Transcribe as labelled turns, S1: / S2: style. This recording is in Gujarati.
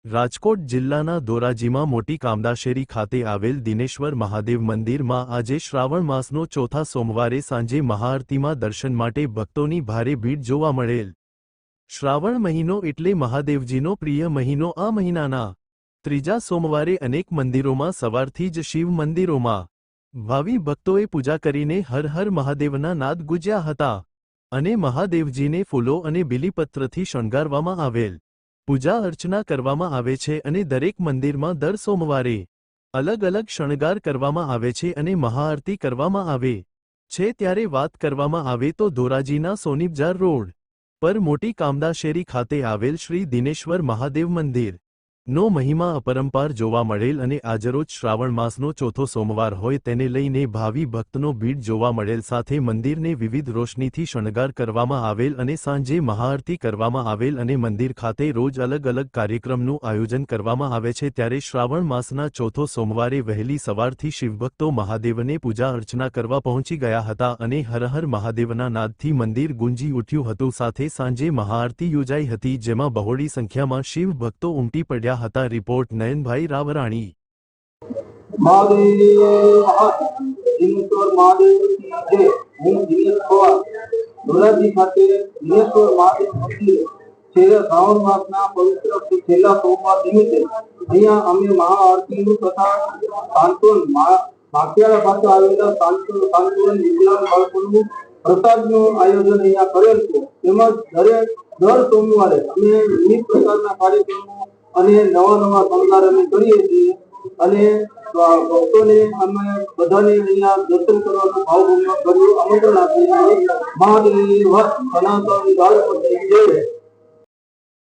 S1: રાજકોટ જિલ્લાના ધોરાજીમાં મોટી કામદાશેરી ખાતે આવેલ દિનેશ્વર મહાદેવ મંદિરમાં આજે શ્રાવણ માસનો ચોથા સોમવારે સાંજે મહાઆરતીમાં દર્શન માટે ભક્તોની ભારે ભીડ જોવા મળેલ। શ્રાવણ મહિનો એટલે મહાદેવજીનો પ્રિય મહિનો। આ મહિનાના ત્રીજા સોમવારે અનેક મંદિરોમાં સવારથી જ શિવ મંદિરોમાં ભાવિ ભક્તોએ પૂજા કરીને હર હર મહાદેવના નાદ ગુંજ્યા હતા અને મહાદેવજીને ફૂલો અને બીલીપત્રથી શણગારવામાં આવેલ। પૂજા અર્ચના કરવામાં આવે છે અને દરેક મંદિરમાં દર સોમવારે અલગ અલગ શણગાર કરવામાં આવે છે અને મહાઆરતી કરવામાં આવે છે। ત્યારે વાત કરવામાં આવે તો ધોરાજીના સોનીબજાર રોડ પર મોટી કામદાશેરી ખાતે આવેલ શ્રી દિનેશ્વર મહાદેવ મંદિર નો મહિમા અપરંપાર જોવા મળેલ અને આજરોજ શ્રાવણ માસનો ચોથો સોમવાર હોય તેને લઈને ભાવિ ભક્તનો ભીડ જોવા મળેલ। સાથે મંદિરને વિવિધ રોશનીથી શણગાર કરવામાં આવેલ અને સાંજે મહાઆરતી કરવામાં આવેલ અને મંદિર ખાતે રોજ અલગ અલગ કાર્યક્રમનું આયોજન કરવામાં આવે છે। ત્યારે શ્રાવણ માસના ચોથો સોમવારે વહેલી સવારથી શિવભક્તો મહાદેવને પૂજા અર્ચના કરવા પહોંચી ગયા હતા અને હર હર મહાદેવના નાદથી મંદિર ગુંજી ઉઠ્યું હતું। સાથે સાંજે મહાઆરતી યોજાઈ હતી જેમાં બહોળી સંખ્યામાં શિવ ભક્તો ઉમટી પડ્યા હતા। રિપોર્ટ નયનભાઈ રાવરાણી।
S2: ધોરાજી ખાતે દિનેશ્વર મહાદેવ મંદિર શ્રાવણ માસના પવિત્ર છેલ્લા સોમવાર નિમિત્તે અહીંયા અમે મહાઆરતીનું તથા સાંત્વન માખિયાળા પાસે આવેલા સાંત્વન વિકલાંગ બાળકોનું પ્રસાદનું આયોજન અહીંયા કરેલ છે। તેમજ દર સોમવારે અમે વિવિધ પ્રકારના કાર્યક્રમો અને નવા શણગાર અમે કરીએ છીએ અને ભક્તોને અમે બધાને અહીંયા દર્શન કરવાનું ભાવપૂર્વક આમંત્રણ આપીએ છીએ। મહાદેવ સનાતન ધર્મ જય।